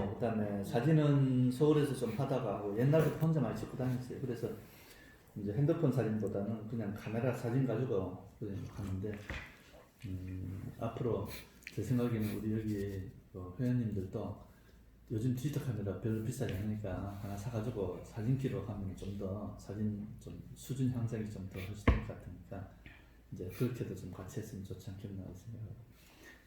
있고, 그다음에 사진은 서울에서 좀 하다가 하고 옛날부터 혼자 많이 찍고 다녔어요. 그래서 이제 핸드폰 사진보다는 그냥 카메라 사진 가지고 그냥 하는데 앞으로 제 생각에는 우리 여기 회원님들도 요즘 디지털 카메라 별로 비싸지 않으니까 하나 사가지고 사진기로 하면 좀 더 사진 좀 수준 향상이 좀 더 훨씬 될 것 같으니까 이제 그렇게도 좀 같이 했으면 좋지 않겠나 생각하고,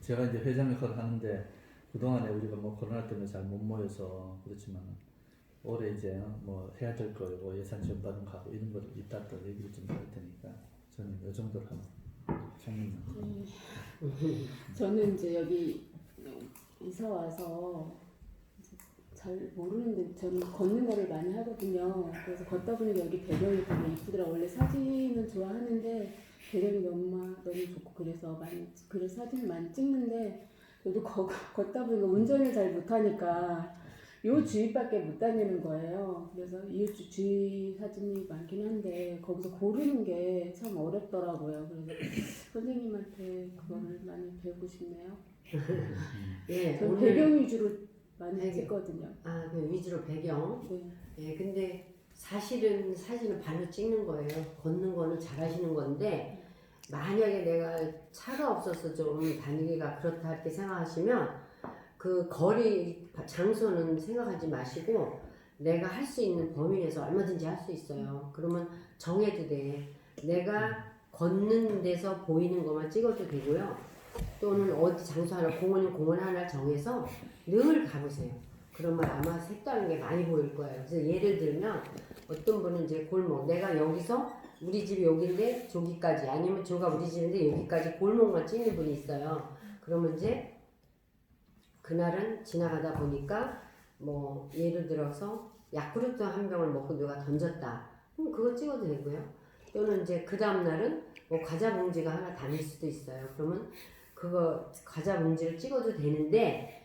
제가 이제 회장 역할을 하는데 그동안에 우리가 뭐 코로나 때문에 잘 못 모여서 그렇지만 올해 이제 뭐 해야 될 거고 예산 지원받은 거 하고 이런 거를 이따 또 얘기를 좀 할 테니까 저는 이 정도로 하면 장님. 저는 이제 여기 이사 와서 잘 모르는데 저는 걷는 거를 많이 하거든요. 그래서 걷다 보니까 여기 배경이 되게 이쁘더라고요. 원래 사진은 좋아하는데 배경이 너무 좋고 그래서 사진을 많이 찍는데 저도 걷다 보니까 운전을 잘 못하니까 요 주위밖에 못 다니는 거예요. 그래서 이 주위 사진이 많긴 한데 거기서 고르는 게 참 어렵더라고요. 그래서 선생님한테 그거를 많이 배우고 싶네요. 예, 전 오늘 배경 위주로 많이 배경. 찍거든요. 그 위주로 배경. 네. 예, 근데 사실은 사진을 발로 찍는 거예요. 걷는 거는 잘하시는 건데 만약에 내가 차가 없어서 좀 다니기가 그렇다 이렇게 생각하시면 그 거리 장소는 생각하지 마시고 내가 할 수 있는 범위 내에서 얼마든지 할 수 있어요. 그러면 정해도 돼. 내가 걷는 데서 보이는 것만 찍어도 되고요. 또는 어디 장소 하나, 공원 하나 정해서 늘 가보세요. 그러면 아마 색다른 게 많이 보일 거예요. 그래서 예를 들면 어떤 분은 이제 골목, 내가 여기서 우리 집이 여기인데 저기까지, 아니면 저가 우리 집인데 여기까지 골목만 찍는 분이 있어요. 그러면 이제 그날은 지나가다 보니까 뭐 예를 들어서 야쿠르트 한 병을 먹고 누가 던졌다. 그럼 그거 찍어도 되고요. 또는 이제 그 다음날은 뭐 과자 봉지가 하나 담길 수도 있어요. 그러면 그거 과자 봉지를 찍어도 되는데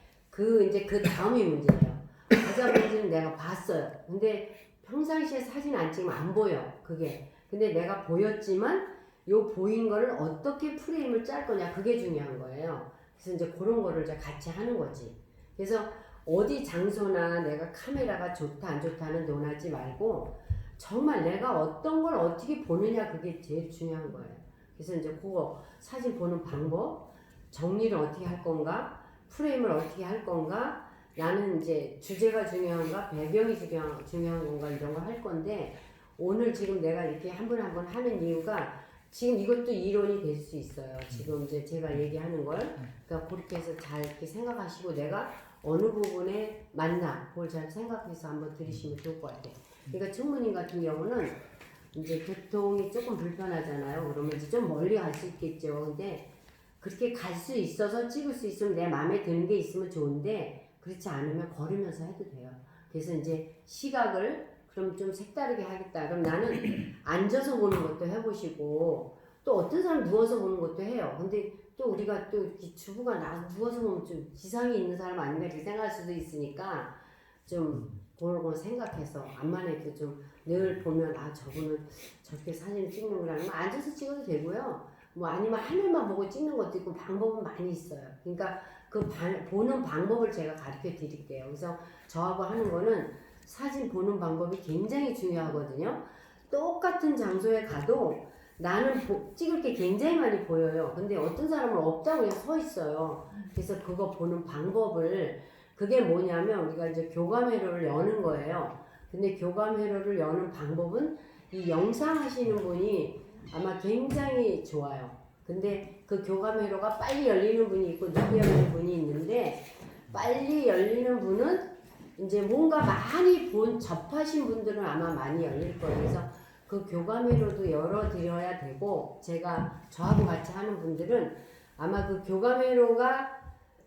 이제 그 다음이 문제예요. 과자 봉지는 내가 봤어요. 근데 평상시에 사진 안 찍으면 안 보여. 그게. 근데 내가 보였지만 요 보인 거를 어떻게 프레임을 짤 거냐, 그게 중요한 거예요. 그래서 이제 그런 거를 이제 같이 하는 거지. 그래서 어디 장소나 내가 카메라가 좋다 안 좋다는 논하지 말고 정말 내가 어떤 걸 어떻게 보느냐, 그게 제일 중요한 거예요. 그래서 이제 그거 사진 보는 방법, 정리를 어떻게 할 건가, 프레임을 어떻게 할 건가, 나는 이제 주제가 중요한가, 배경이 중요한 건가, 이런 걸 할 건데, 오늘 지금 내가 이렇게 한 번 한 번 하는 이유가 지금 이것도 이론이 될 수 있어요. 지금 이제 제가 얘기하는 걸. 그러니까 그렇게 해서 잘 이렇게 생각하시고 내가 어느 부분에 맞나, 그걸 잘 생각해서 한번 들으시면 좋을 것 같아요. 그러니까 총무님 같은 경우는 이제 교통이 조금 불편하잖아요. 그러면 이제 좀 멀리 갈 수 있겠죠. 근데 그렇게 갈 수 있어서 찍을 수 있으면 내 마음에 드는 게 있으면 좋은데 그렇지 않으면 걸으면서 해도 돼요. 그래서 이제 시각을 그럼 좀 색다르게 하겠다. 그럼 나는 앉아서 보는 것도 해보시고 또 어떤 사람 누워서 보는 것도 해요. 근데 또 우리가 또 주부가 누워서 보면 좀 지상이 있는 사람 아닌가 이렇게 생각할 수도 있으니까 좀 그런 거 생각해서 암만 해도 좀 늘 보면 저분은 저렇게 사진을 찍는구나 하면 앉아서 찍어도 되고요. 뭐 아니면 하늘만 보고 찍는 것도 있고 방법은 많이 있어요. 그러니까 보는 방법을 제가 가르쳐 드릴게요. 그래서 저하고 하는 거는 사진 보는 방법이 굉장히 중요하거든요. 똑같은 장소에 가도 나는 찍을 게 굉장히 많이 보여요. 근데 어떤 사람은 없다고 그냥 서 있어요. 그래서 그거 보는 방법을, 그게 뭐냐면 우리가 이제 교감 회로를 여는 거예요. 근데 교감 회로를 여는 방법은 이 영상 하시는 분이 아마 굉장히 좋아요. 근데 그 교감 회로가 빨리 열리는 분이 있고 늦게 열리는 분이 있는데, 빨리 열리는 분은 이제 뭔가 많이 접하신 분들은 아마 많이 열릴 거예요. 그래서 그 교감 회로도 열어드려야 되고, 저하고 같이 하는 분들은 아마 그 교감 회로가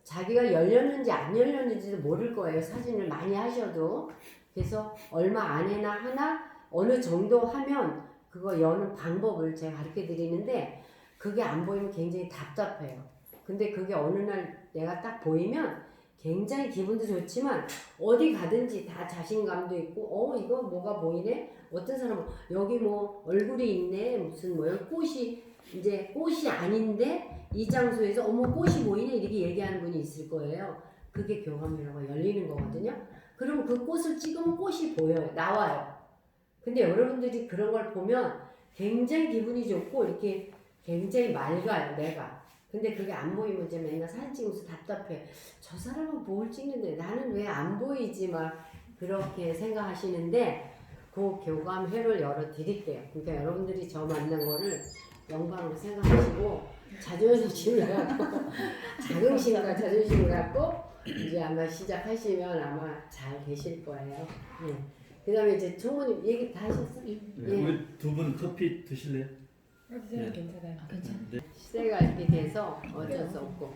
자기가 열렸는지 안 열렸는지도 모를 거예요. 사진을 많이 하셔도. 그래서 얼마 안에나 하나 어느 정도 하면 그거 여는 방법을 제가 가르쳐 드리는데, 그게 안 보이면 굉장히 답답해요. 근데 그게 어느 날 내가 딱 보이면 굉장히 기분도 좋지만 어디 가든지 다 자신감도 있고 이거 뭐가 보이네? 어떤 사람은 여기 뭐 얼굴이 있네, 무슨 뭐 꽃이 아닌데 이 장소에서 어머 꽃이 보이네, 이렇게 얘기하는 분이 있을 거예요. 그게 교감회로가 열리는 거거든요. 그럼 그 꽃을 찍으면 꽃이 보여요. 나와요. 근데 여러분들이 그런 걸 보면 굉장히 기분이 좋고 이렇게 굉장히 맑아요, 내가. 근데 그게 안 보이면 이제 맨날 사진 찍으면서 답답해. 저 사람은 뭘 찍는데 나는 왜 안 보이지? 막 그렇게 생각하시는데 그 교감회를 열어드릴게요. 그러니까 여러분들이 저 만난 거를 영광으로 생각하시고 자존심을 갖고 자긍심과 자존심을 갖고 이제 아마 시작하시면 아마 잘 되실 거예요. 네. 그 다음에 이제 총무님 얘기 다 하셨어요? 네, 예. 우리 두 분 커피 드실래요? 네. 괜찮아요. 네. 시대가 이렇게 돼서 어쩔 수 없고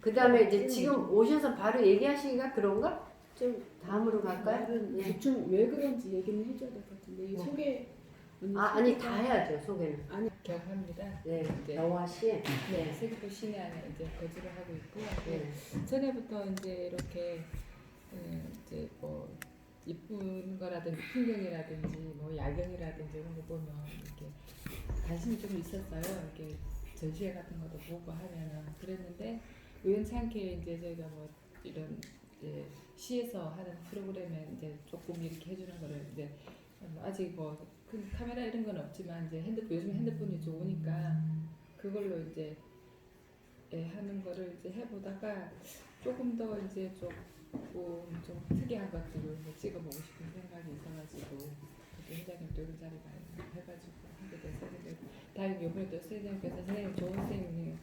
그 다음에 이제 지금 오셔서 바로 얘기하시기가 그런가? 좀 다음으로 갈까요? 예. 대충 왜 그런지 얘기는 해줘야 될 것 같은데 이 네. 소개 아니 다 해야죠 소개는. 기억합니다. 네, 이제 영화 씨. 네, 세계도 시내 안에 이제 거주를 하고 있고요. 네. 전에부터 이제 이렇게 이제 뭐 이쁜 거라든지 풍경이라든지 뭐 야경이라든지 이런 거 보면 이렇게 관심이 좀 있었어요. 이렇게 전시회 같은 것도 보고 하면은 그랬는데 우연찮게 이제 저희가 뭐 이런 이제 시에서 하는 프로그램에 이제 조금 이렇게 해주는 거를 이제 아직 뭐 큰 카메라 이런 건 없지만 이제 요즘 핸드폰이 좋으니까 그걸로 이제 하는 거를 이제 해보다가 조금 더 이제 좀 특이한 것들을 찍어보고 싶은 생각이 있어가지고 회장님도 이런 자리 많이 해가지고 하게 돼서 근데 다행히 이번에도 선생님께서 선생님 좋은 선생님이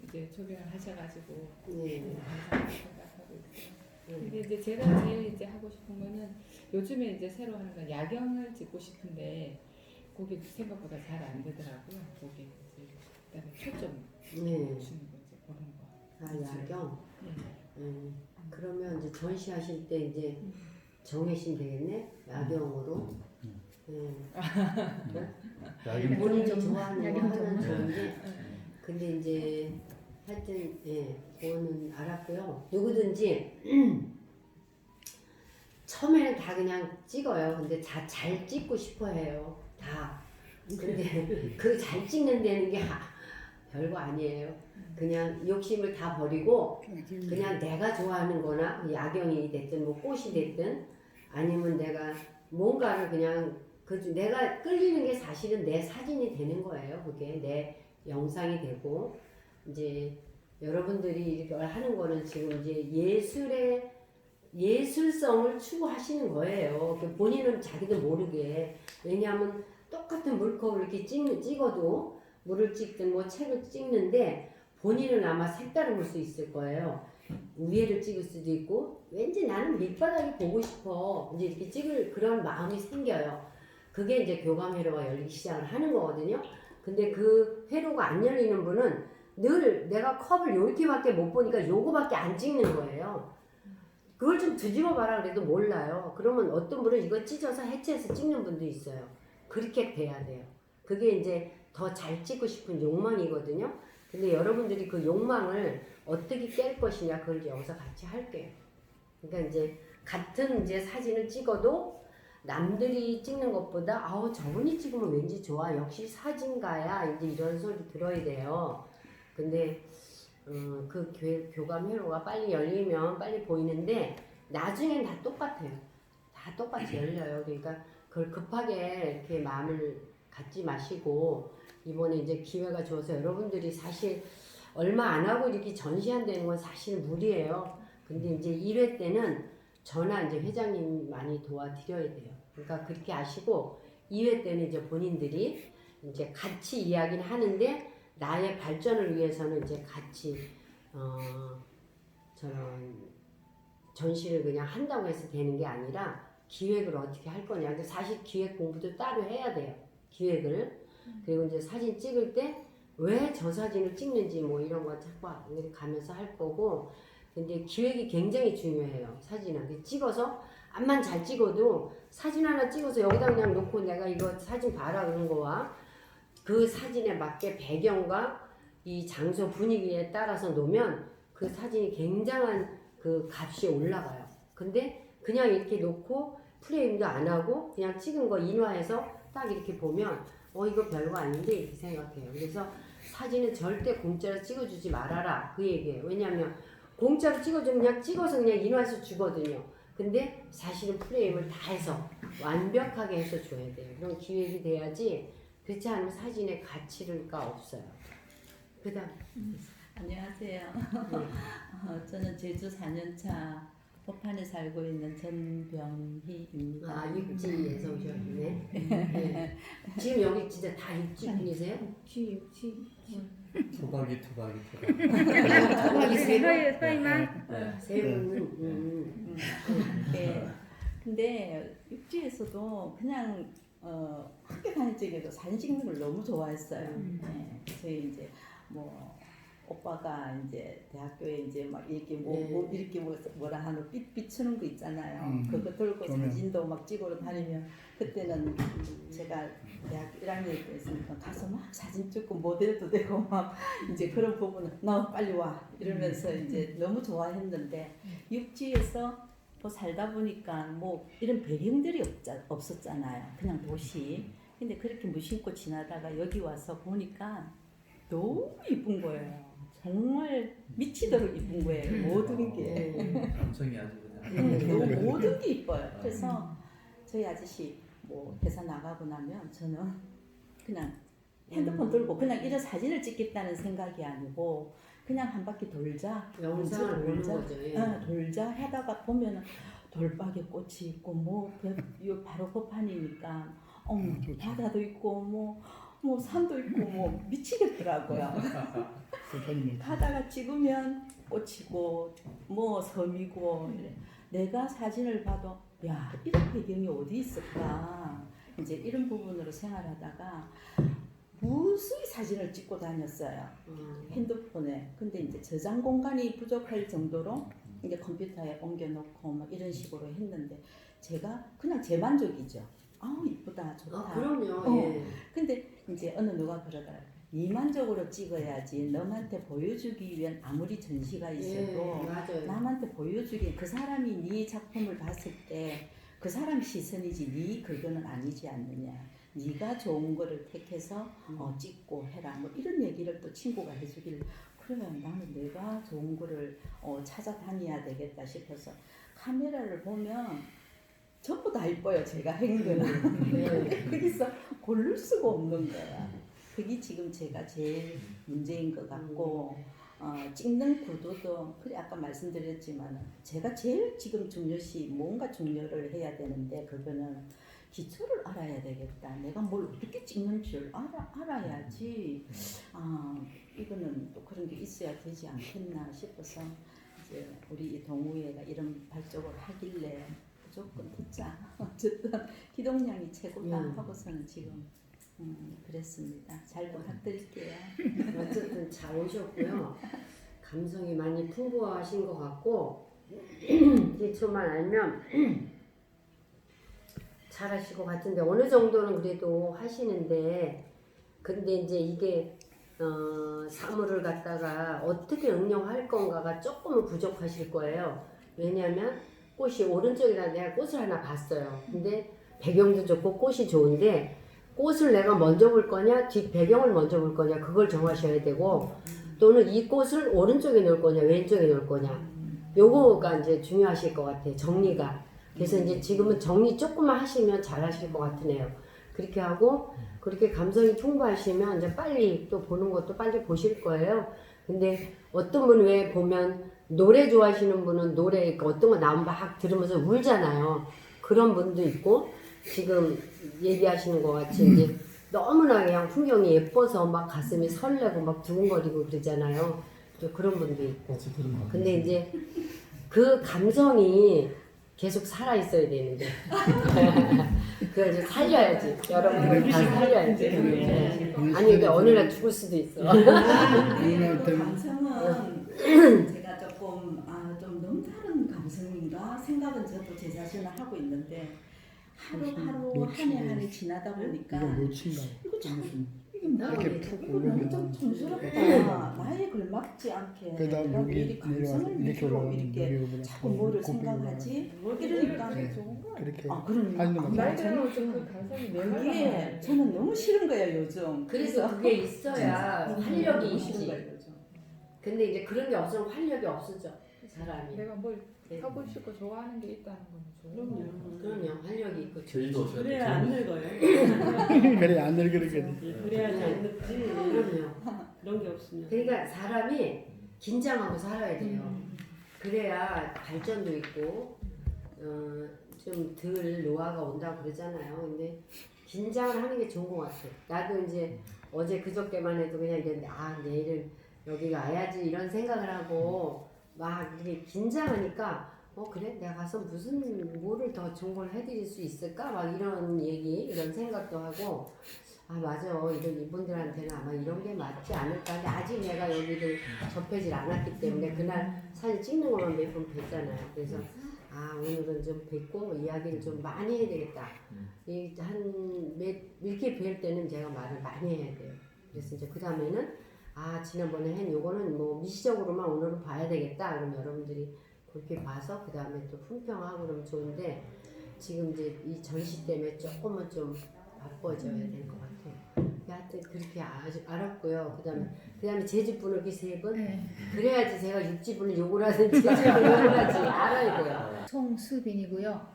이제 초빙을 하셔가지고 네. 감사하게 생각하고 있어요. 근데 이제 제가 제일 이제 하고 싶은 거는 요즘에 이제 새로 하는 건 야경을 찍고 싶은데 그게 생각보다 잘 안 되더라고요. 그게 이제 그다음에 초점 네. 주는 거 이제 그런 거. 아 야경. 네. 그러면 이제 전시하실 때 이제 정해시면 되겠네. 야경으로. 네. 야경 본인이 좋아하는 거 야경 하면 좀. 좋은데 근데 이제 하여튼 그거는 알았고요. 누구든지 처음에는 다 그냥 찍어요. 근데 다 잘 찍고 싶어 해요. 다. 근데 그 잘 찍는 데는 게 별거 아니에요. 그냥 욕심을 다 버리고 그냥 내가 좋아하는 거나 야경이 됐든 뭐 꽃이 됐든 아니면 내가 뭔가를 그냥 내가 끌리는 게 사실은 내 사진이 되는 거예요. 그게 내 영상이 되고 이제 여러분들이 이렇게 하는 거는 지금 이제 예술성을 추구하시는 거예요. 본인은 자기도 모르게. 왜냐하면 똑같은 물컵을 이렇게 찍어도 물을 찍든 뭐 책을 찍는데 본인은 아마 색다른 걸 수 있을 거예요. 위에를 찍을 수도 있고 왠지 나는 밑바닥이 보고 싶어. 이제 이렇게 찍을 그런 마음이 생겨요. 그게 이제 교감회로가 열리기 시작을 하는 거거든요. 근데 그 회로가 안 열리는 분은 늘 내가 컵을 요렇게밖에 못 보니까 요거밖에 안 찍는 거예요. 그걸 좀 뒤집어 봐라 그래도 몰라요. 그러면 어떤 분은 이거 찢어서 해체해서 찍는 분도 있어요. 그렇게 돼야 돼요. 그게 이제 더 잘 찍고 싶은 욕망이거든요. 근데 여러분들이 그 욕망을 어떻게 깰 것이냐 그걸 여기서 같이 할게요. 그러니까 이제 같은 이제 사진을 찍어도 남들이 찍는 것보다 아우 저분이 찍으면 왠지 좋아 역시 사진가야 이제 이런 소리 들어야 돼요. 근데 그 교감 회로가 빨리 열리면 빨리 보이는데 나중엔 다 똑같아요. 다 똑같이 열려요. 그러니까 그걸 급하게 이렇게 마음을 갖지 마시고 이번에 이제 기회가 줘서 여러분들이 사실 얼마 안 하고 이렇게 전시한다는 건 사실 무리예요. 근데 이제 1회 때는 저나 이제 회장님 많이 도와드려야 돼요. 그러니까 그렇게 아시고 2회 때는 이제 본인들이 이제 같이 이야기는 하는데 나의 발전을 위해서는 이제 같이 저런 전시를 그냥 한다고 해서 되는 게 아니라 기획을 어떻게 할 거냐. 근데 사실 기획 공부도 따로 해야 돼요. 기획을. 그리고 이제 사진 찍을 때 왜 저 사진을 찍는지 뭐 이런 거 자꾸 가면서 할 거고. 근데 기획이 굉장히 중요해요. 사진은. 찍어서 암만 잘 찍어도 사진 하나 찍어서 여기다 그냥 놓고 내가 이거 사진 봐라 그런 거와 그 사진에 맞게 배경과 이 장소 분위기에 따라서 놓으면 그 사진이 굉장한 그 값이 올라가요. 근데 그냥 이렇게 놓고 프레임도 안 하고 그냥 찍은 거 인화해서 딱 이렇게 보면 이거 별거 아닌데 이렇게 생각해요. 그래서 사진은 절대 공짜로 찍어주지 말아라 그 얘기예요. 왜냐하면 공짜로 찍어주면 그냥 찍어서 그냥 인화해서 주거든요. 근데 사실은 프레임을 다 해서 완벽하게 해서 줘야 돼요. 그런 기획이 돼야지 그렇지 않으면 사진의 가치가 없어요. 그 다음 안녕하세요. 저는 제주 4년차 법한에 살고 있는 전병희입니다. 아 육지에서 오셨네. 네. 지금 여기 진짜 다 육지분이세요? 토박이. 토박이 세 분? 서이만 세 분은 네. 근데 육지에서도 그냥 학교 다닐 적에도 사진 찍는 걸 너무 좋아했어요. 네. 저희 이제 뭐 오빠가 이제 대학교에 이제 막 이렇게 뭐 이렇게 뭐라 하는 빛 비추는 거 있잖아요. 그거 들고 사진도 막 찍으러 다니면 그때는 제가 대학 1학년 때였으니까 가서 막 사진 찍고 모델도 되고 막 이제 그런 부분은 나 빨리 와 이러면서 이제 너무 좋아했는데 육지에서 뭐 살다 보니까 뭐 이런 배경들이 없었잖아요. 그냥 도시. 근데 그렇게 무심코 지나다가 여기 와서 보니까 너무 이쁜 거예요. 정말 미치도록 이쁜 거예요. 모든 게. 감성이 아주 그냥. 너무 모든 게 이뻐요. 그래서 저희 아저씨 뭐 회사 나가고 나면 저는 그냥 핸드폰 들고 그냥 이런 사진을 찍겠다는 생각이 아니고 그냥 한 바퀴 돌자. 영상을 보는 거죠. 예. 돌자 하다가 보면 돌박에 꽃이 있고 뭐 바로 법한이니까 바다도 있고 뭐 산도 있고 뭐 미치겠더라고요. 가다가 찍으면 꽃이고 뭐 섬이고 내가 사진을 봐도 야 이런 배경이 어디 있을까 이제 이런 부분으로 생활하다가 무수히 사진을 찍고 다녔어요. 핸드폰에. 근데 이제 저장 공간이 부족할 정도로 이제 컴퓨터에 옮겨놓고 막 이런 식으로 했는데 제가 그냥 제 만족이죠. 아우 이쁘다 좋다. 아 그럼요. 예. 근데 이제 어느 누가 그러더라. 이만적으로 찍어야지 남한테 보여주기 위한 아무리 전시가 있어도 예, 맞아요. 남한테 보여주기 그 사람이 네 작품을 봤을 때 그 사람 시선이지 네 그거는 아니지 않느냐. 네가 좋은 거를 택해서 찍고 해라. 뭐 이런 얘기를 또 친구가 해주길 그러면 나는 내가 좋은 거를 찾아다녀야 되겠다 싶어서 카메라를 보면 전부 다 이뻐요. 제가 한 거는. 거기서 고를 수가 없는 거야. 그게 지금 제가 제일 문제인 것 같고 찍는 구도도 그래 아까 말씀드렸지만 제가 제일 지금 중요시 뭔가 중요를 해야 되는데 그거는 기초를 알아야 되겠다. 내가 뭘 어떻게 찍는 줄 알아야지. 이거는 또 그런 게 있어야 되지 않겠나 싶어서 이제 우리 이 동우회가 이런 발족을 하길래 무조건 듣자. 어쨌든 기동량이 최고다 하고서는 지금 그랬습니다. 잘 부탁드릴게요. 어쨌든 잘 오셨고요. 감성이 많이 풍부하신 것 같고 기초만 알면 잘하실 것 같은데 어느 정도는 그래도 하시는데 근데 이제 이게 사물을 갖다가 어떻게 응용할 건가가 조금은 부족하실 거예요. 왜냐하면 꽃이 오른쪽에다 내가 꽃을 하나 봤어요. 근데 배경도 좋고 꽃이 좋은데 꽃을 내가 먼저 볼 거냐 뒷 배경을 먼저 볼 거냐 그걸 정하셔야 되고 또는 이 꽃을 오른쪽에 놓을 거냐 왼쪽에 놓을 거냐 요거가 이제 중요하실 것 같아요. 정리가. 그래서 이제 지금은 정리 조금만 하시면 잘 하실 것 같으네요. 그렇게 하고 그렇게 감성이 풍부하시면 이제 빨리 또 보는 것도 빨리 보실 거예요. 근데 어떤 분은 왜 보면 노래 좋아하시는 분은 노래 어떤 거 나오면 막 들으면서 울잖아요. 그런 분도 있고 지금 얘기하시는 것 같이 이제 너무나 그냥 풍경이 예뻐서 막 가슴이 설레고 막 두근거리고 그러잖아요. 또 그런 분도 있고. 근데 이제 그 감성이 계속 살아있어야 되는데 그걸 이제 살려야지. 여러분들 다 살려야지. 네. 아니 근데 어느 날 죽을 수도 있어. 감성은 제가 조금 좀 너무 다른 감성인가 생각은 저도 제 자신을 하고 있는데 하루하루 한 해 한 해 지나다 보니까 이거 참 이렇게 이거 너무 좀 촌스럽다. 나에 걸맞지 않게 그러다 내가 왜 이리 여기 감성을 위주로 이렇게 자꾸 뭐를 생각하지? 이러니까 그렇게 그러니까 하는 거 나이 들면 좀그 감성이 그게 저는 너무 싫은 거예요 요즘. 그래서 그게 있어야 활력이 싫은 있지. 거예요 요즘. 근데 이제 그런 게 없으면 활력이 없어져. 사람이. 내가 뭘 네. 하고 싶고 좋아하는 게 있다는 건 좋은 거 같아요. 그럼요. 활력이 있고. 저희도 그래야 안 늙어요. 그래 안 늙거든. 그래야지 안 늙지. 그럼요. 그런 게 없으면. 그러니까 사람이 긴장하고 살아야 돼요. 그래야 발전도 있고 좀 덜 노화가 온다고 그러잖아요. 근데 긴장을 하는 게 좋은 것 같아요. 나도 이제 어제 그저께만 해도 그냥 이랬는데 내일은 여기 가야지 이런 생각을 하고 막 이렇게 긴장하니까 그래 내가 가서 무슨 뭐를 더 좋은 걸 해드릴 수 있을까 막 이런 얘기 이런 생각도 하고 맞아 이분들한테는 아마 이런 게 맞지 않을까. 근데 아직 내가 여기를 접하지 않았기 때문에 그날 사진 찍는 것만 몇 번 뵀잖아요. 그래서 오늘은 좀 뵙고 이야기를 좀 많이 해야 되겠다. 이렇게 뵐 때는 제가 말을 많이 해야 돼요. 그래서 이제 그 다음에는 지난번에 한 요거는 뭐 미시적으로만 오늘은 봐야 되겠다. 그럼 여러분들이 그렇게 봐서 그 다음에 또 품평하고 그러면 좋은데 지금 이제 이 전시 때문에 조금은 좀 바빠져야 될 것 같아요. 하여튼 그렇게 알았고요. 그 다음에 제주분을 이렇게 3분? 그래야지 제가 육지분을 욕을 하든지 제주분을 하든지 알아야 돼요. 송수빈이고요.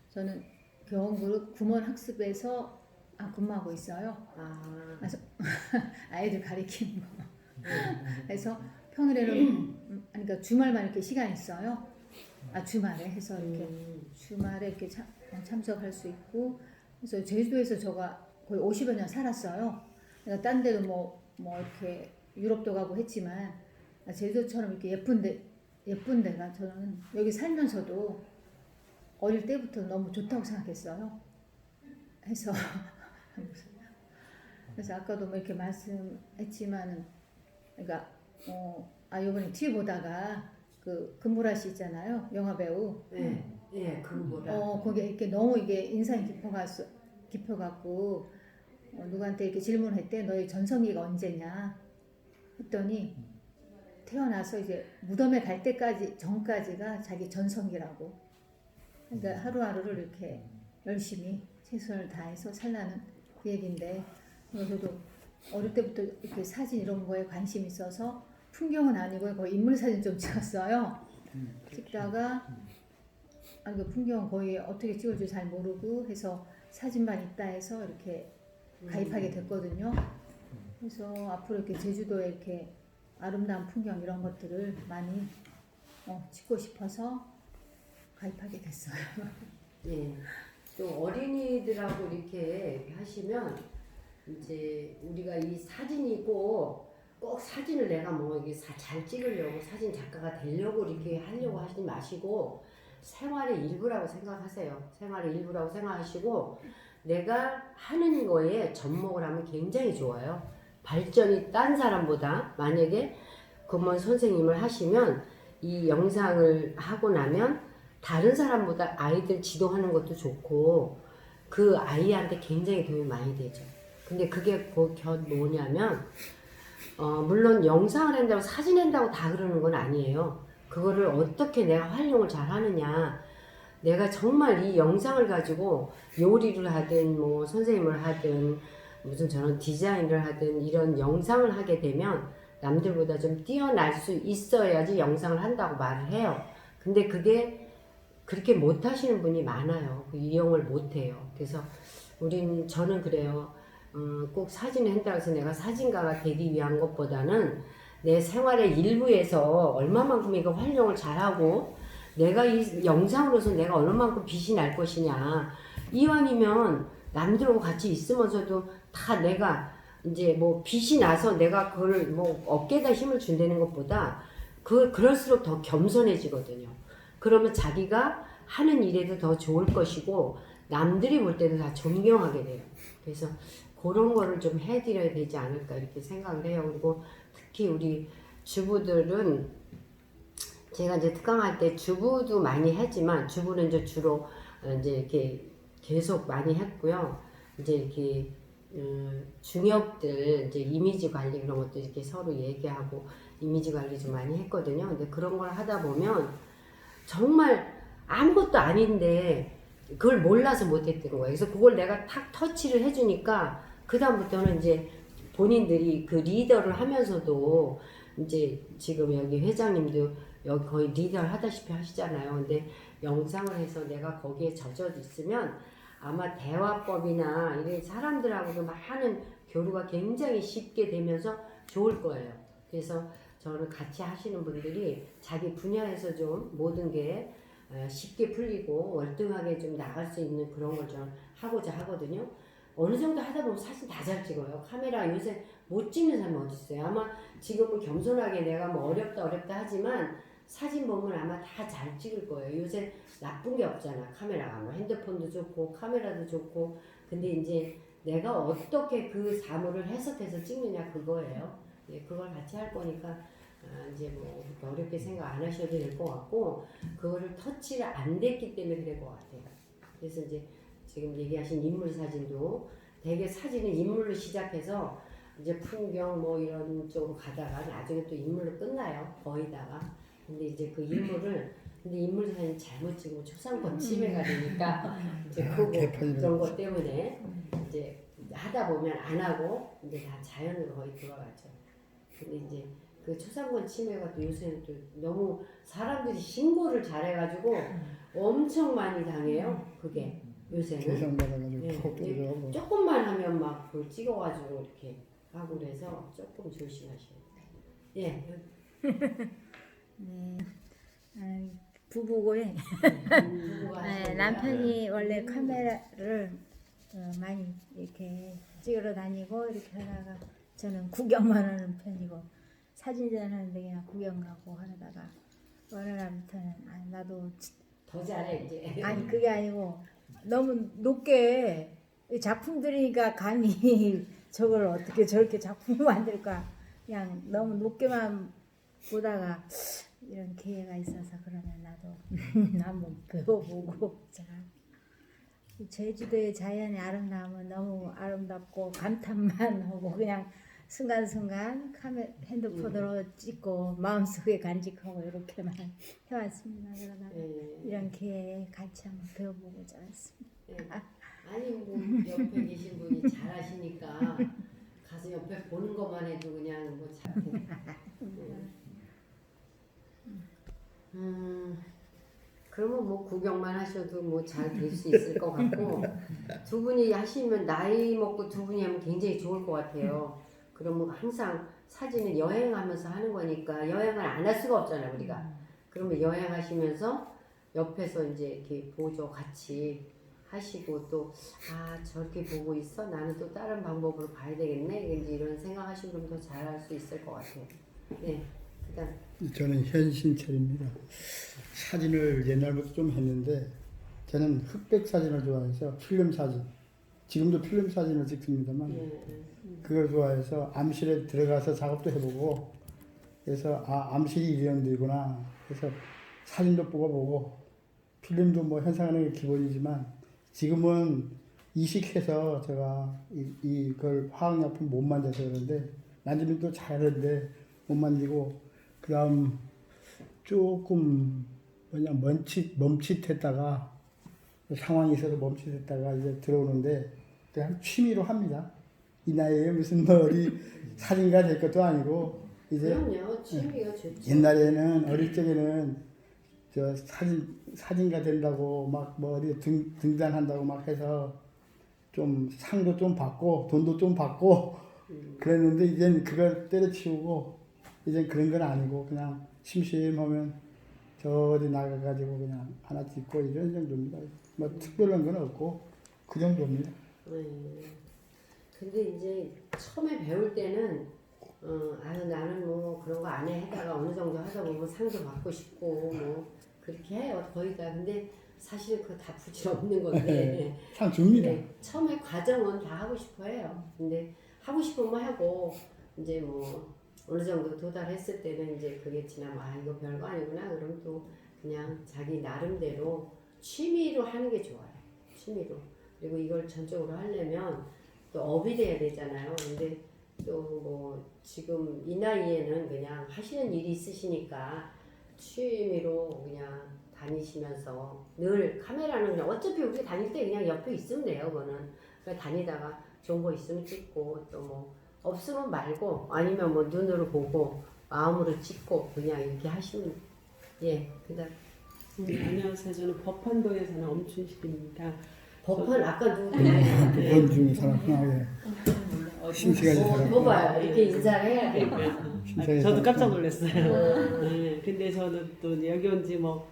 저는 교원그룹 구몬학습에서 근무하고 있어요. 그래서 아이들 가리키는 거. 그래서 평일에는 그러니까 주말만 이렇게 시간 있어요. 주말에 해서 이렇게 주말에 이렇게 참석할 수 있고. 그래서 제주도에서 제가 거의 50여 년 살았어요. 그러니까 딴 데도 뭐 이렇게 유럽도 가고 했지만 제주도처럼 이렇게 예쁜 데가 저는 여기 살면서도 어릴 때부터 너무 좋다고 생각했어요. 그래서 아까도 뭐 이렇게 말씀했지만은 그러니까 이번에 TV 보다가 그 금보라 씨 있잖아요, 영화 배우. 네, 금보라. 거기에 이렇게 너무 이게 인상이 깊어갖고 누구한테 이렇게 질문했대. 너의 전성기가 언제냐 했더니 태어나서 이제 무덤에 갈 때까지 전까지가 자기 전성기라고. 그러니까 하루하루를 이렇게 열심히 최선을 다해서 살라는 그 얘기인데, 저도 어릴 때부터 이렇게 사진 이런 거에 관심이 있어서 풍경은 아니고 거의 인물 사진 좀 찍었어요. 찍다가 그 풍경은 거의 어떻게 찍을지 잘 모르고 해서 사진만 있다 해서 이렇게 가입하게 됐거든요. 그래서 앞으로 이렇게 제주도에 이렇게 아름다운 풍경 이런 것들을 많이 찍고 싶어서 가입하게 됐어요. 네. 또 어린이들하고 이렇게 하시면 이제 우리가 이 사진이 꼭 사진을 내가 뭐 이게 잘 찍으려고 사진 작가가 되려고 이렇게 하려고 하시지 마시고 생활의 일부라고 생각하세요. 생활의 일부라고 생각하시고 내가 하는 거에 접목을 하면 굉장히 좋아요. 발전이 딴 사람보다 만약에 금원 선생님을 하시면 이 영상을 하고 나면 다른 사람보다 아이들 지도하는 것도 좋고 그 아이한테 굉장히 도움이 많이 되죠. 근데 그게 뭐냐면 물론 영상을 한다고 사진 한다고 다 그러는 건 아니에요. 그거를 어떻게 내가 활용을 잘 하느냐. 내가 정말 이 영상을 가지고 요리를 하든 뭐 선생님을 하든 무슨 저런 디자인을 하든 이런 영상을 하게 되면 남들보다 좀 뛰어날 수 있어야지 영상을 한다고 말을 해요. 근데 그게 그렇게 못하시는 분이 많아요. 이용을 못해요. 그래서 저는 그래요. 꼭 사진을 한다고 해서 내가 사진가가 되기 위한 것보다는 내 생활의 일부에서 얼마만큼 이거 활용을 잘하고 내가 이 영상으로서 내가 얼마만큼 빛이 날 것이냐. 이왕이면 남들하고 같이 있으면서도 다 내가 이제 뭐 빛이 나서 내가 그걸 뭐 어깨에다 힘을 준다는 것보다 그럴수록 더 겸손해지거든요. 그러면 자기가 하는 일에도 더 좋을 것이고 남들이 볼 때도 다 존경하게 돼요. 그래서 그런 거를 좀 해드려야 되지 않을까 이렇게 생각을 해요. 그리고 특히 우리 주부들은 제가 이제 특강할 때 주부도 많이 했지만 주부는 이제 주로 이제 이렇게 계속 많이 했고요. 이제 이렇게 중역들 이제 이미지 관리 그런 것도 이렇게 서로 얘기하고 이미지 관리 좀 많이 했거든요. 근데 그런 걸 하다 보면 정말 아무것도 아닌데 그걸 몰라서 못했던 거예요. 그래서 그걸 내가 탁 터치를 해주니까 그 다음부터는 이제 본인들이 그 리더를 하면서도 이제 지금 여기 회장님도 여기 거의 리더를 하다시피 하시잖아요. 근데 영상을 해서 내가 거기에 젖어 있으면 아마 대화법이나 이런 사람들하고도 많은 교류가 굉장히 쉽게 되면서 좋을 거예요. 그래서 저는 같이 하시는 분들이 자기 분야에서 좀 모든 게 쉽게 풀리고 월등하게 좀 나갈 수 있는 그런 걸 좀 하고자 하거든요. 어느 정도 하다 보면 사진 다 잘 찍어요. 카메라 요새 못 찍는 사람이 어디 있어요. 아마 지금은 겸손하게 내가 뭐 어렵다 하지만 사진 보면 아마 다 잘 찍을 거예요. 요새 나쁜 게 없잖아. 카메라가 뭐 핸드폰도 좋고 카메라도 좋고. 근데 이제 내가 어떻게 그 사물을 해석해서 찍느냐 그거예요. 예, 그걸 같이 할 거니까 이제 뭐 어렵게 생각 안 하셔도 될 것 같고 그거를 터치가 안 됐기 때문에 그럴 것 같아요. 그래서 이제 지금 얘기하신 인물 사진도 되게 사진은 인물로 시작해서 이제 풍경 뭐 이런 쪽으로 가다가 나중에 또 인물로 끝나요. 거의 다가. 근데 이제 그 인물을 근데 인물 사진 잘못 찍으면 초상권 침해가 되니까 이제 그거 그런 것 때문에 이제 하다 보면 안 하고 이제 다 자연으로 거의 들어가죠. 근데 이제 그 초상권 침해가 또 요새는 또 너무 사람들이 신고를 잘해가지고 엄청 많이 당해요. 그게 요새는 대상받아가지고 예, 콕 들어가고. 조금만 하면 막 그걸 찍어가지고 이렇게 하고 그래서 조금 조심하셔야 돼요. 예. 네. 부부고요. 부부가 네, 하시는 남편이 원래 카메라를 많이 이렇게 찍으러 다니고 이렇게 하다가 저는 구경만 하는 편이고 사진전 하는데 그냥 구경 가고 하다가 어느 날부터는 나도 더 잘해 이제. 아니 그게 아니고 너무 높게 작품들이니까 감히 저걸 어떻게 저렇게 작품을 만들까 그냥 너무 높게만 보다가 이런 기회가 있어서 그러면 나도 한번 배워보고 자 제주도의 자연의 아름다움은 너무 아름답고 감탄만 하고 그냥 순간순간 핸드폰으로 찍고 마음속에 간직하고 이렇게만 해왔습니다. 그러다가 예. 이런 기회에 같이 한번 배워보고자 했습니다. 예. 아니 뭐 옆에 계신 분이 잘하시니까 가서 옆에 보는 것만 해도 그냥 뭐 잘. 그러면 뭐 구경만 하셔도 뭐 잘 될 수 있을 것 같고 두 분이 하시면 나이 먹고 두 분이 하면 굉장히 좋을 것 같아요. 그러면 항상 사진은 여행하면서 하는 거니까 여행을 안 할 수가 없잖아요 우리가. 그러면 여행하시면서 옆에서 이제 이렇게 보조 같이 하시고 또 저렇게 보고 있어 나는 또 다른 방법으로 봐야 되겠네 이제 이런 생각하시면 더 잘할 수 있을 것 같아요. 네, 그다음. 저는 현신철입니다. 사진을 옛날부터 좀 했는데 저는 흑백 사진을 좋아해서 필름 사진. 지금도 필름 사진을 찍습니다만 그걸 좋아해서 암실에 들어가서 작업도 해보고 그래서 암실이 이런 데구나 그래서 사진도 뽑아보고 필름도 뭐 현상하는 게 기본이지만 지금은 이식해서 제가 이걸 화학약품 못 만져서 그러는데 만지면 또 잘하는데 못 만지고 그 다음 조금 멈칫했다가 상황이 있어서 멈칫했다가 이제 들어오는데 그냥 취미로 합니다. 이 나이에 무슨 어디 사진가 될 것도 아니고 이제 그럼요. 취미가 좋죠. 옛날에는 어릴 적에는 저 사진가 된다고 막 뭐 어디 등단한다고 막 해서 좀 상도 좀 받고 돈도 좀 받고 그랬는데 이젠 그걸 때려치우고 이젠 그런 건 아니고 그냥 심심하면 저리 나가가지고 그냥 하나 찍고 이런 정도입니다. 뭐 특별한 건 없고 그 정도입니다. 근데 이제 처음에 배울 때는 나는 뭐 그런 거 안 해 하다가 어느 정도 하다 보면 상도 받고 싶고 뭐 그렇게 해요 거의 다. 근데 사실은 그거 다 부질없는 건데 상 줍니다. 처음에 과정은 다 하고 싶어 해요. 근데 하고 싶으면 하고 이제 뭐 어느 정도 도달했을 때는 이제 그게 지나면 이거 별거 아니구나 그럼 또 그냥 자기 나름대로 취미로 하는 게 좋아요. 취미로. 그리고 이걸 전적으로 하려면 또 업이 돼야 되잖아요. 근데 또 뭐 지금 이 나이에는 그냥 하시는 일이 있으시니까 취미로 그냥 다니시면서 늘 카메라는 그냥 어차피 우리 다닐 때 그냥 옆에 있으면 돼요. 그거는 그냥 다니다가 좋은 거 있으면 찍고 또 뭐 없으면 말고 아니면 뭐 눈으로 보고 마음으로 찍고 그냥 이렇게 하시면 예, 그다음 안녕하세요. 저는 법한동에 사는 엄춘식입니다. 법한 아까 누구? 그건 중에 사람하나 신세가지 사람. 봐봐요. 이렇게 인사를 해야 돼. 신세가지 저도 깜짝 사람. 놀랐어요. 네, 근데 저는 또 이제 여기 온 지 뭐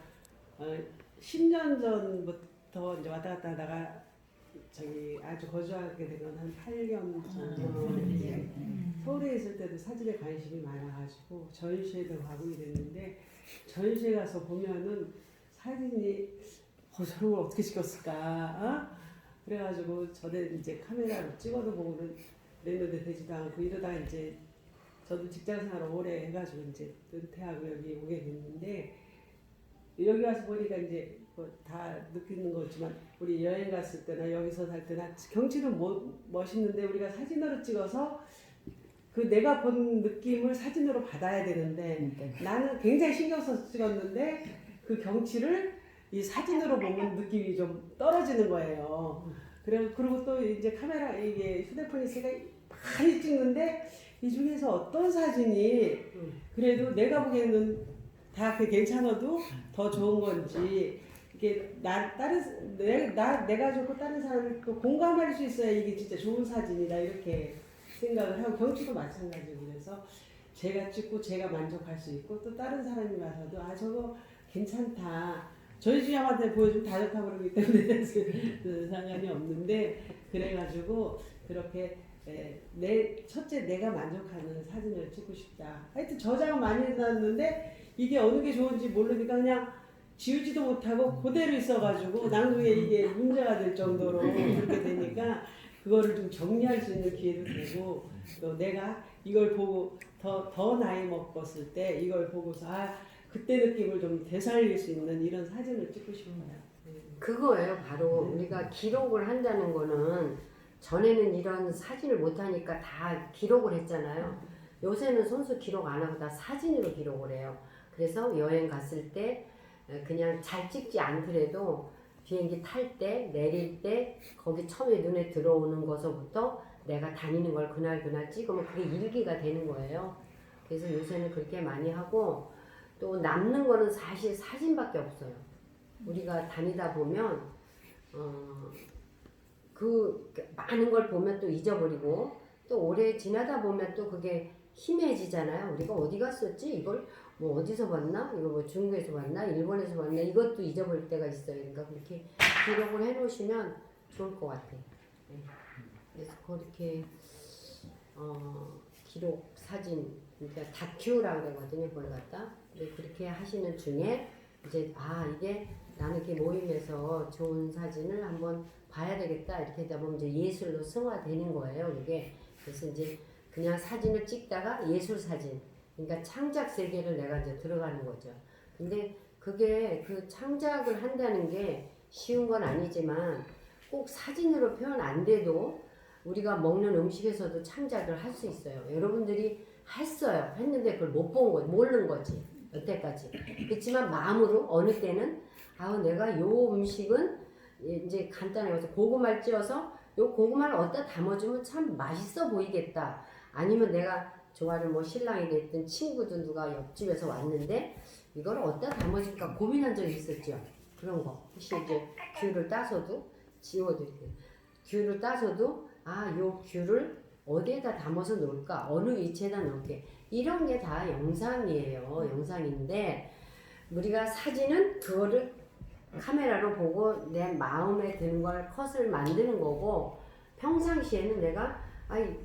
10년 전부터 이제 왔다 갔다 하다가 저기 아주 거주하게 된 건 한 8년 정도. 서울에 있을 때도 사진에 관심이 많아가지고 전시회도 가고 이랬는데 전시회 가서 보면은 사진이 저런 걸 어떻게 찍었을까? 어? 그래가지고 저는 이제 카메라로 찍어도 보고는 그랬는데 되지도 않고 이러다 이제 저도 직장생활을 오래 해가지고 이제 은퇴하고 여기 오게 됐는데 여기 와서 보니까 이제 뭐 다 느끼는 거지만 우리 여행 갔을 때나 여기서 살 때나 경치는 멋있는데 우리가 사진으로 찍어서 그 내가 본 느낌을 사진으로 받아야 되는데 나는 굉장히 신경 써서 찍었는데 그 경치를 이 사진으로 보면 느낌이 좀 떨어지는 거예요. 그리고 또 이제 카메라 이게 휴대폰이 있으니까 많이 찍는데 이 중에서 어떤 사진이 그래도 내가 보기에는 다 그 괜찮아도 더 좋은 건지 이게 내가 좋고 다른 사람을 또 공감할 수 있어야 이게 진짜 좋은 사진이다 이렇게 생각을 하고 경치도 마찬가지고 그래서 제가 찍고 제가 만족할 수 있고 또 다른 사람이 와서도 아 저거 괜찮다 저희 주님한테 보여주면 다 좋다고 그러기 때문에 상관이 없는데 그래가지고 그렇게 첫째 내가 만족하는 사진을 찍고 싶다. 하여튼 저장은 많이 해놨는데 이게 어느 게 좋은지 모르니까 그냥 지우지도 못하고 그대로 있어가지고 나중에 이게 문제가 될 정도로 그렇게 되니까 그거를 좀 정리할 수 있는 기회도 되고 또 내가 이걸 보고 더 나이 먹었을 때 이걸 보고서 아 그때 느낌을 좀 되살릴 수 있는 이런 사진을 찍고 싶어요. 그거예요. 바로 우리가 기록을 한다는 거는 전에는 이런 사진을 못하니까 다 기록을 했잖아요. 요새는 손수 기록 안 하고 다 사진으로 기록을 해요. 그래서 여행 갔을 때 그냥 잘 찍지 않더라도 비행기 탈 때, 내릴 때 거기 처음에 눈에 들어오는 것서부터 내가 다니는 걸 그날 찍으면 그게 일기가 되는 거예요. 그래서 요새는 그렇게 많이 하고 또 남는 거는 사실 사진밖에 없어요. 우리가 다니다 보면 그 많은 걸 보면 또 잊어버리고 또 오래 지나다 보면 또 그게 희미해지잖아요. 우리가 어디 갔었지? 이걸 뭐 어디서 봤나? 이거 뭐 중국에서 봤나? 일본에서 봤나? 이것도 잊어버릴 때가 있어요. 그러니까 그렇게 기록을 해놓으시면 좋을 것 같아요. 네. 그래서 그렇게 기록, 사진, 그러니까 다큐라고 그러거든요. 그걸 갖다. 그렇게 하시는 중에 이제 이게 나는 이렇게 모임에서 좋은 사진을 한번 봐야 되겠다 이렇게 하다 보면 이제 예술로 승화되는 거예요. 이게 그래서 이제 그냥 사진을 찍다가 예술 사진, 그러니까 창작 세계를 내가 이제 들어가는 거죠. 근데 그게 그 창작을 한다는 게 쉬운 건 아니지만 꼭 사진으로 표현 안 돼도 우리가 먹는 음식에서도 창작을 할 수 있어요. 여러분들이 했는데 그걸 못 본 거지, 모르는 거지 여태까지. 그렇지만 마음으로 어느 때는 내가 요 음식은 이제 간단해서 고구마를 찧어서 요 고구마를 어디다 담아주면 참 맛있어 보이겠다. 아니면 내가 좋아하는 뭐 신랑이 됐든 친구든 누가 옆집에서 왔는데 이걸 어디다 담아줄까 고민한 적이 있었죠. 그런 거. 혹시 이제 귤을 따서도 지워드릴게요. 귤을 따서도 요 귤을 어디에다 담아서 놓을까? 어느 위치에다 놓을게. 이런 게 다 영상이에요. 영상인데 우리가 사진은 그거를 카메라로 보고 내 마음에 드는 걸 컷을 만드는 거고 평상시에는 내가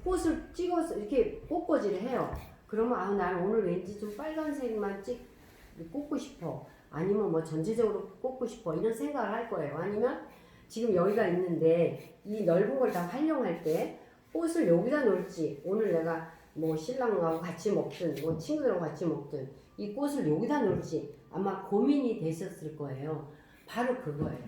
꽃을 찍어서 이렇게 꽃꽂이를 해요. 그러면 나는 오늘 왠지 좀 빨간색만 꽂고 싶어. 아니면 뭐 전체적으로 꽂고 싶어. 이런 생각을 할 거예요. 아니면 지금 여기가 있는데 이 넓은 걸 다 활용할 때 꽃을 여기다 놓을지 오늘 내가 뭐 신랑하고 같이 먹든 뭐 친구들하고 같이 먹든 이 꽃을 여기다 놓을지 아마 고민이 되셨을 거예요. 바로 그거예요.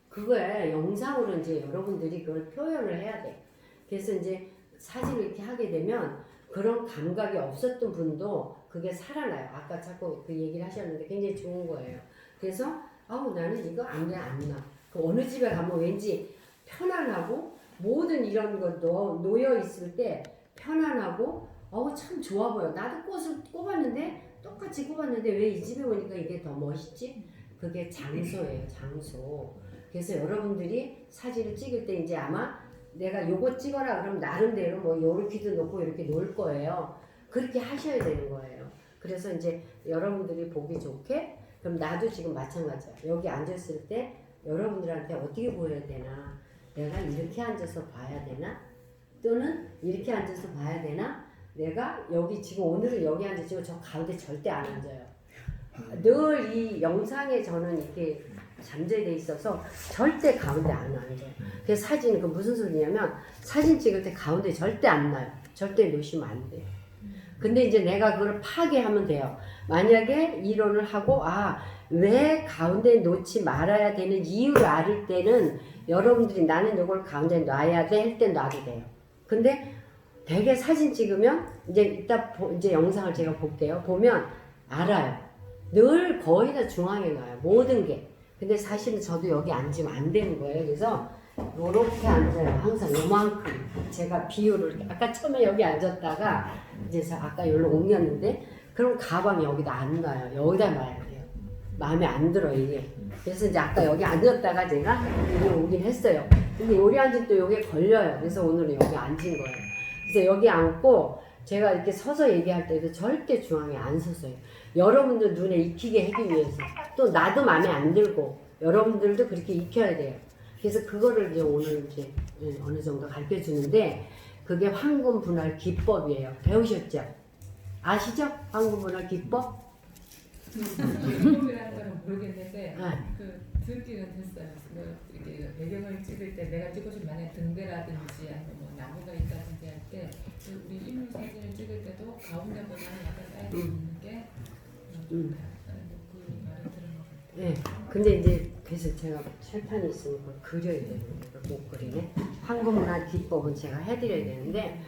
그거에 영상으로 이제 여러분들이 그걸 표현을 해야 돼. 그래서 이제 사진을 이렇게 하게 되면 그런 감각이 없었던 분도 그게 살아나요. 아까 자꾸 그 얘기를 하셨는데 굉장히 좋은 거예요. 그래서 나는 이거 안 나. 그 어느 집에 가면 왠지 편안하고 모든 이런 것도 놓여 있을 때 편안하고 참 좋아 보여. 나도 꽃을 꼽았는데 똑같이 꼽았는데 왜 이 집에 오니까 이게 더 멋있지? 그게 장소예요, 장소. 그래서 여러분들이 사진을 찍을 때 이제 아마 내가 요거 찍어라 그럼 나름대로 뭐 요렇게도 놓고 이렇게 놓을 거예요. 그렇게 하셔야 되는 거예요. 그래서 이제 여러분들이 보기 좋게 그럼 나도 지금 마찬가지야. 여기 앉았을 때 여러분들한테 어떻게 보여야 되나? 내가 이렇게 앉아서 봐야 되나? 또는 이렇게 앉아서 봐야 되나? 내가 여기 지금 오늘은 여기 앉았지만 저 가운데 절대 안 앉아요. 늘 이 영상에 저는 이렇게 잠재돼 있어서 절대 가운데 안 앉아요. 그래서 사진 그 무슨 소리냐면 사진 찍을 때 가운데 절대 안 놔요. 절대 놓으시면 안 돼요. 근데 이제 내가 그걸 파괴하면 돼요. 만약에 이론을 하고 왜 가운데 놓지 말아야 되는 이유를 알 때는 여러분들이 나는 이걸 가운데 놔야 돼 할 때 놔도 돼요. 근데 되게 사진 찍으면 이제 이따 이제 영상을 제가 볼게요. 보면 알아요. 늘 거의 다 중앙에 놔요. 모든 게. 근데 사실은 저도 여기 앉으면 안 되는 거예요. 그래서 요렇게 앉아요. 항상 요만큼. 제가 비율을 아까 처음에 여기 앉았다가 이제 아까 여기로 옮겼는데 그럼 가방 여기다 안 놔요. 여기다 놔야 돼요. 마음에 안 들어 이게. 그래서 이제 아까 여기 앉았다가 제가 여기 오긴 했어요. 근데 여기 앉을 때 여기에 걸려요. 그래서 오늘은 여기 앉은 거예요. 그래서 여기 앉고 제가 이렇게 서서 얘기할 때도 절대 중앙에 안 섰어요. 여러분들 눈에 익히게 하기 위해서. 또 나도 마음에 안 들고 여러분들도 그렇게 익혀야 돼요. 그래서 그거를 이제 오늘 이제 어느 정도 가르쳐 주는데 그게 황금 분할 기법이에요. 배우셨죠? 아시죠? 황금 분할 기법? 기법이라는 건 모르겠는데 네. 그 듣기는 됐어요. 뭐 이렇게 배경을 찍을 때 내가 찍고 싶은 만약 등대라든지 아니면 뭐 나무가 있다든지 할 때 우리 인물 사진을 찍을 때도 가운데보다는 약간 사이드 있는 게 좋다. 그 말을 들은 것 같아요. 네. 근데 이제 그래서 제가 칠판이 있으니까 그려야 되는 거예요. 못 그리네. 황금 분할 기법은 제가 해드려야 되는데